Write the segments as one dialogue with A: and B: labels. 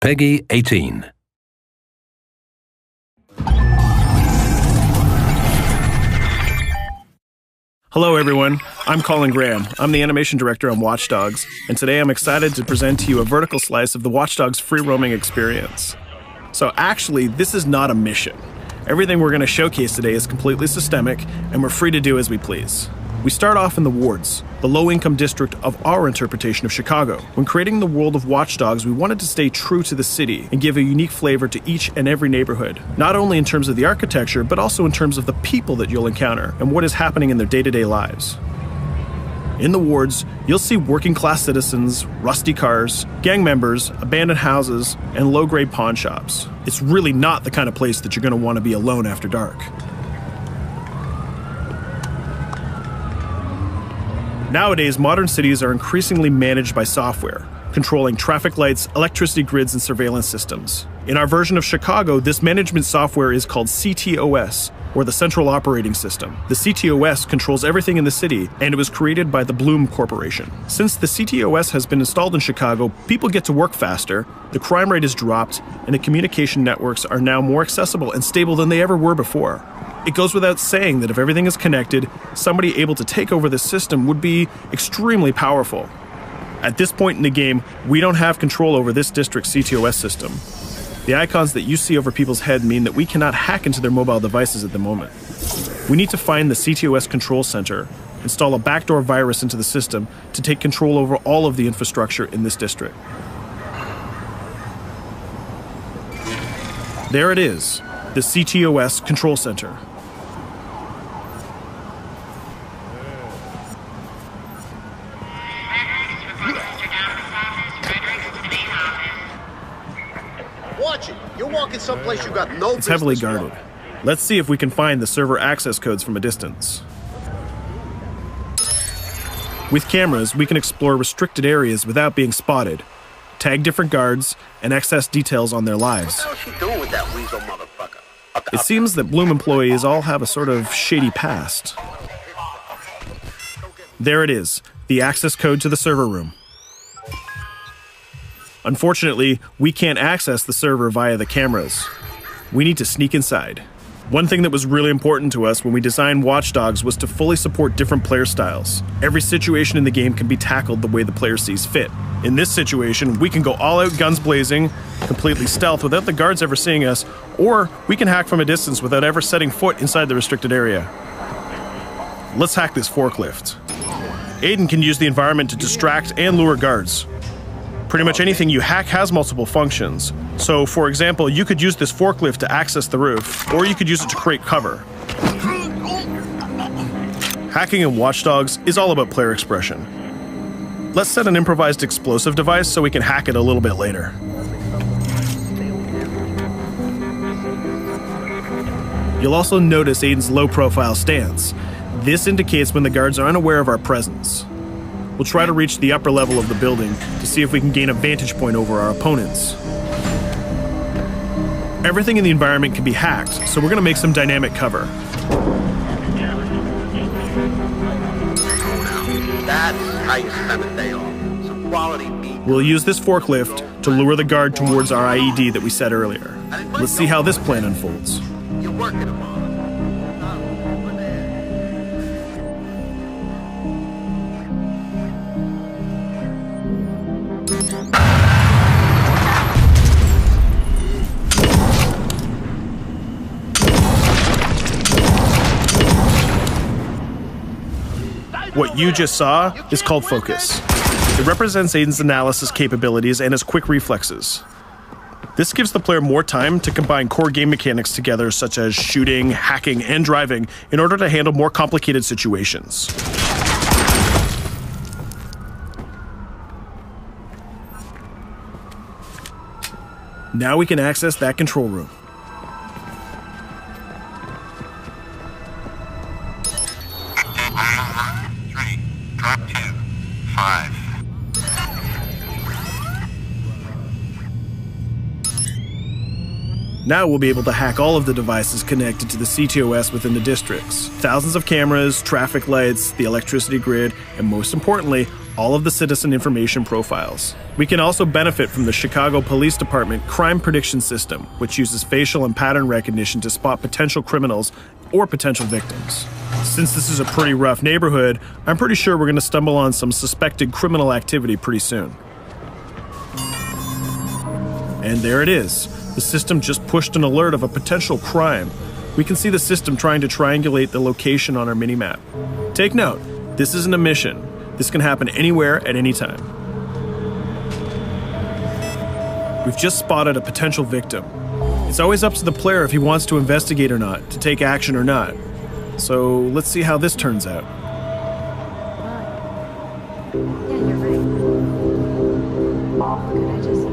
A: Peggy 18.
B: Hello everyone, I'm Colin Graham. I'm the animation director on Watch Dogs, and today I'm excited to present to you a vertical slice of the Watch Dogs free roaming experience. So actually, this is not a mission. Everything we're going to showcase today is completely systemic, and we're free to do as we please. We start off in the wards, the low-income district of our interpretation of Chicago. When creating the world of Watch Dogs, we wanted to stay true to the city and give a unique flavor to each and every neighborhood, not only in terms of the architecture, but also in terms of the people that you'll encounter and what is happening in their day-to-day lives. In the wards, you'll see working-class citizens, rusty cars, gang members, abandoned houses, and low-grade pawn shops. It's really not the kind of place that you're going to want to be alone after dark. Nowadays, modern cities are increasingly managed by software, controlling traffic lights, electricity grids, and surveillance systems. In our version of Chicago, this management software is called CTOS, or the Central Operating System. The CTOS controls everything in the city, and it was created by the Bloom Corporation. Since the CTOS has been installed in Chicago, people get to work faster, the crime rate has dropped, and the communication networks are now more accessible and stable than they ever were before. It goes without saying that if everything is connected, somebody able to take over the system would be extremely powerful. At this point in the game, we don't have control over this district's CTOS system. The icons that you see over people's head mean that we cannot hack into their mobile devices at the moment. We need to find the CTOS control center, install a backdoor virus into the system to take control over all of the infrastructure in this district. There it is, the CTOS control center.
C: Watch it. You're walking someplace you got no business.
B: It's heavily guarded. Let's see if we can find the server access codes from a distance. With cameras, we can explore restricted areas without being spotted, tag different guards, and access details on their lives.
C: What the hell is she doing with that weasel motherfucker?
B: It seems that Bloom employees all have a sort of shady past. There it is, the access code to the server room. Unfortunately, we can't access the server via the cameras. We need to sneak inside. One thing that was really important to us when we designed Watch Dogs was to fully support different player styles. Every situation in the game can be tackled the way the player sees fit. In this situation, we can go all out guns blazing, completely stealth without the guards ever seeing us, or we can hack from a distance without ever setting foot inside the restricted area. Let's hack this forklift. Aiden can use the environment to distract and lure guards. Pretty much anything you hack has multiple functions. So, for example, you could use this forklift to access the roof, or you could use it to create cover. Hacking in Watch Dogs is all about player expression. Let's set an improvised explosive device so we can hack it a little bit later. You'll also notice Aiden's low-profile stance. This indicates when the guards are unaware of our presence. We'll try to reach the upper level of the building to see if we can gain a vantage point over our opponents. Everything in the environment can be hacked, so we're going to make some dynamic cover.
C: That's how you spend a day off. Some quality beat.
B: We'll use this forklift to lure the guard towards our IED that we set earlier. Let's see how this plan unfolds.
C: You're working them on.
B: What you just saw is called focus. It represents Aiden's analysis capabilities and his quick reflexes. This gives the player more time to combine core game mechanics together, such as shooting, hacking, and driving, in order to handle more complicated situations. Now we can access that control room.
D: Drop 2, 5.
B: Now we'll be able to hack all of the devices connected to the CTOS within the districts. Thousands of cameras, traffic lights, the electricity grid, and most importantly, all of the citizen information profiles. We can also benefit from the Chicago Police Department Crime Prediction System, which uses facial and pattern recognition to spot potential criminals or potential victims. Since this is a pretty rough neighborhood, I'm pretty sure we're going to stumble on some suspected criminal activity pretty soon. And there it is. The system just pushed an alert of a potential crime. We can see the system trying to triangulate the location on our minimap. Take note, this isn't a mission. This can happen anywhere at any time. We've just spotted a potential victim. It's always up to the player if he wants to investigate or not, to take action or not. So let's see how this turns out.
A: Yeah, you're right. Could I just...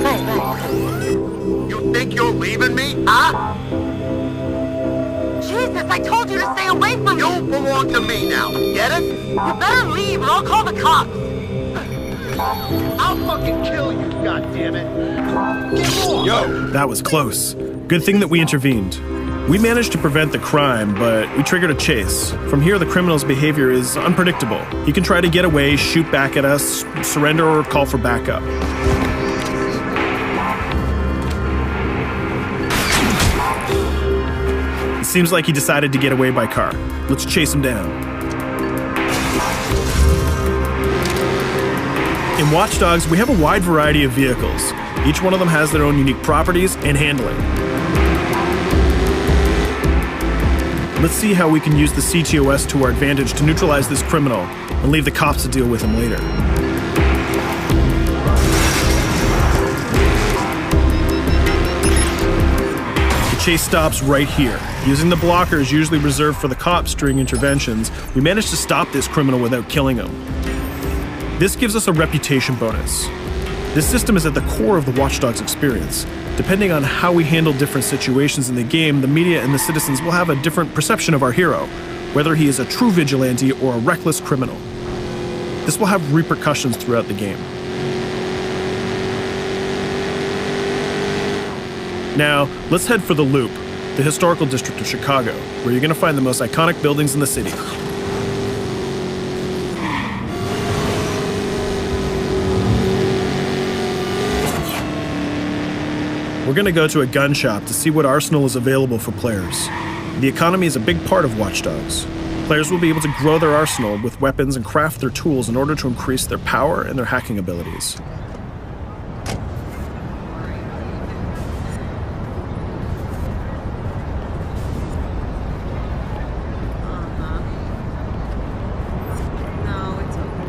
A: Right.
C: You think you're leaving me? Huh?
E: Jesus, I told you to stay away from me!
C: You belong to me now. Get it?
E: You better leave or I'll call the cops!
C: I'll fucking kill you, goddammit. Get off! Yo!
B: That was close. Good thing that we intervened. We managed to prevent the crime, but we triggered a chase. From here, the criminal's behavior is unpredictable. He can try to get away, shoot back at us, surrender, or call for backup. It seems like he decided to get away by car. Let's chase him down. In Watch Dogs, we have a wide variety of vehicles. Each one of them has their own unique properties and handling. Let's see how we can use the CTOS to our advantage to neutralize this criminal and leave the cops to deal with him later. The chase stops right here. Using the blockers usually reserved for the cops during interventions, we managed to stop this criminal without killing him. This gives us a reputation bonus. This system is at the core of the Watch Dogs experience. Depending on how we handle different situations in the game, the media and the citizens will have a different perception of our hero, whether he is a true vigilante or a reckless criminal. This will have repercussions throughout the game. Now, let's head for the Loop, the historical district of Chicago, where you're going to find the most iconic buildings in the city. We're going to go to a gun shop to see what arsenal is available for players. The economy is a big part of Watch Dogs. Players will be able to grow their arsenal with weapons and craft their tools in order to increase their power and their hacking abilities.
A: No, it's okay.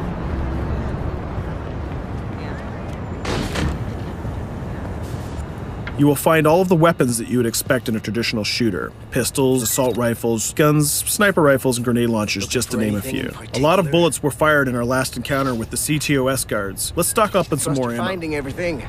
B: You will find all of the weapons that you would expect in a traditional shooter. Pistols, assault rifles, guns, sniper rifles, and grenade launchers, just to name a few. A lot of bullets were fired in our last encounter with the CTOS guards. Let's stock up on some more ammo.
F: Finding everything.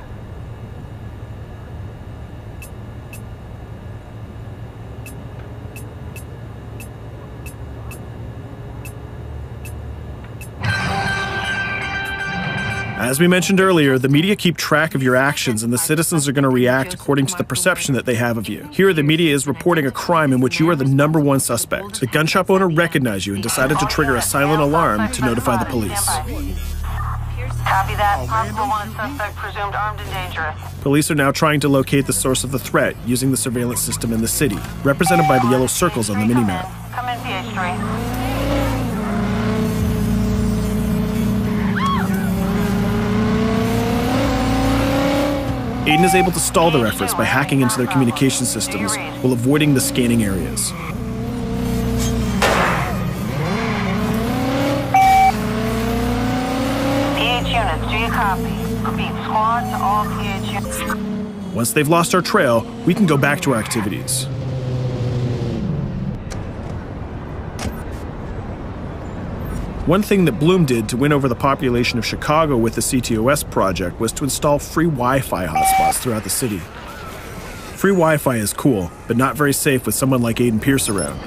B: As we mentioned earlier, the media keep track of your actions and the citizens are going to react according to the perception that they have of you. Here, the media is reporting a crime in which you are the #1 suspect. The gun shop owner recognized you and decided to trigger a silent alarm to notify the police.
E: Copy that. Possible wanted suspect presumed armed and dangerous.
B: Police are now trying to locate the source of the threat using the surveillance system in the city, represented by the yellow circles on the minimap.
E: Come in, PH3.
B: Aiden is able to stall their efforts by hacking into their communication systems while avoiding the scanning areas.
E: PH units, do you copy? Repeat, squad to all PH units.
B: Once they've lost our trail, we can go back to our activities. One thing that Bloom did to win over the population of Chicago with the CTOS project was to install free Wi-Fi hotspots throughout the city. Free Wi-Fi is cool, but not very safe with someone like Aiden Pierce around.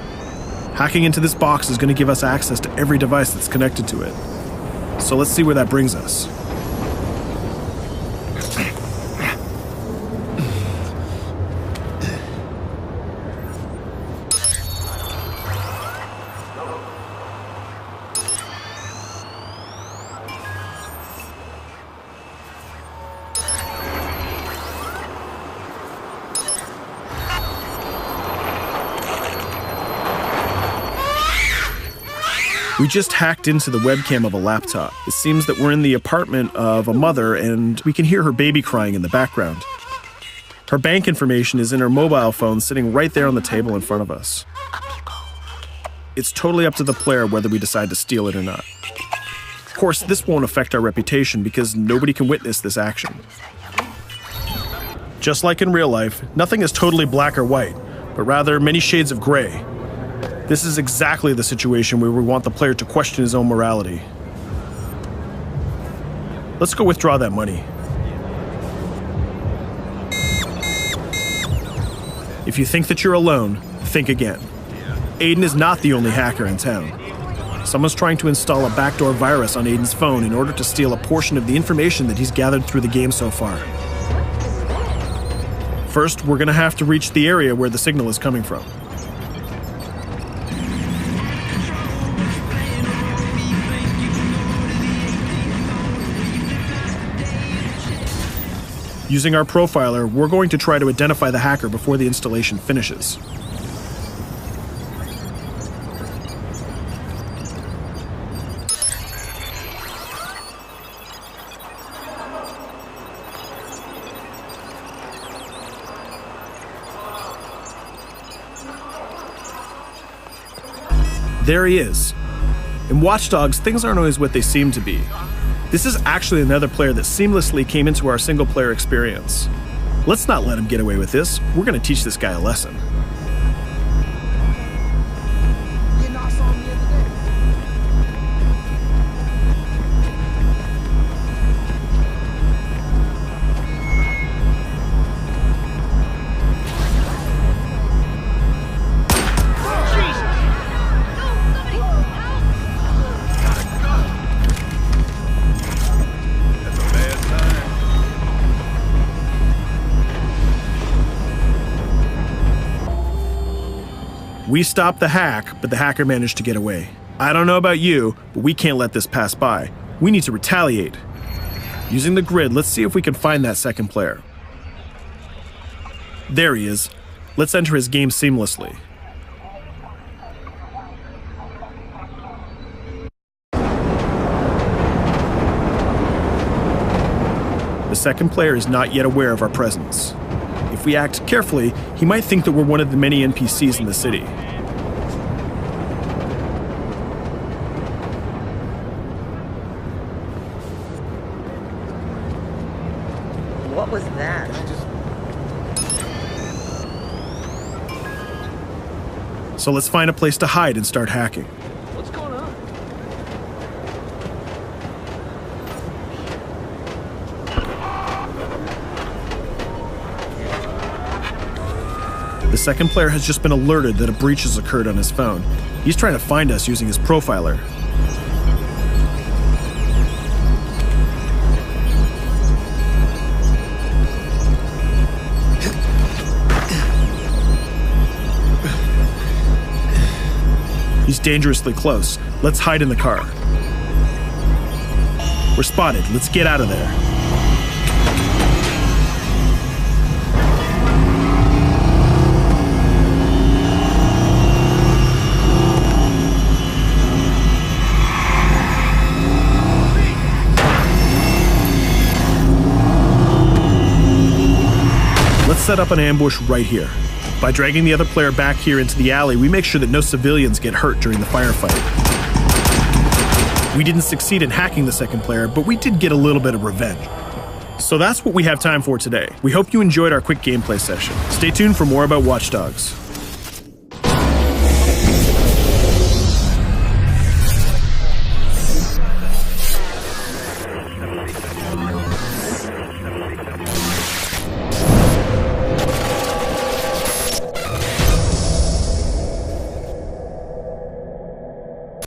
B: Hacking into this box is going to give us access to every device that's connected to it. So let's see where that brings us. We just hacked into the webcam of a laptop. It seems that we're in the apartment of a mother and we can hear her baby crying in the background. Her bank information is in her mobile phone sitting right there on the table in front of us. It's totally up to the player whether we decide to steal it or not. Of course, this won't affect our reputation because nobody can witness this action. Just like in real life, nothing is totally black or white, but rather many shades of gray. This is exactly the situation where we want the player to question his own morality. Let's go withdraw that money. If you think that you're alone, think again. Aiden is not the only hacker in town. Someone's trying to install a backdoor virus on Aiden's phone in order to steal a portion of the information that he's gathered through the game so far. First, we're gonna have to reach the area where the signal is coming from. Using our profiler, we're going to try to identify the hacker before the installation finishes. There he is. In Watch Dogs, things aren't always what they seem to be. This is actually another player that seamlessly came into our single-player experience. Let's not let him get away with this. We're going to teach this guy a lesson. We stopped the hack, but the hacker managed to get away. I don't know about you, but we can't let this pass by. We need to retaliate. Using the grid, let's see if we can find that second player. There he is. Let's enter his game seamlessly. The second player is not yet aware of our presence. If we act carefully, he might think that we're one of the many NPCs in the city.
A: What was that?
B: So let's find a place to hide and start hacking.
F: What's going on?
B: The second player has just been alerted that a breach has occurred on his phone. He's trying to find us using his profiler. He's dangerously close. Let's hide in the car. We're spotted. Let's get out of there. Let's set up an ambush right here. By dragging the other player back here into the alley, we make sure that no civilians get hurt during the firefight. We didn't succeed in hacking the second player, but we did get a little bit of revenge. So that's what we have time for today. We hope you enjoyed our quick gameplay session. Stay tuned for more about Watch Dogs.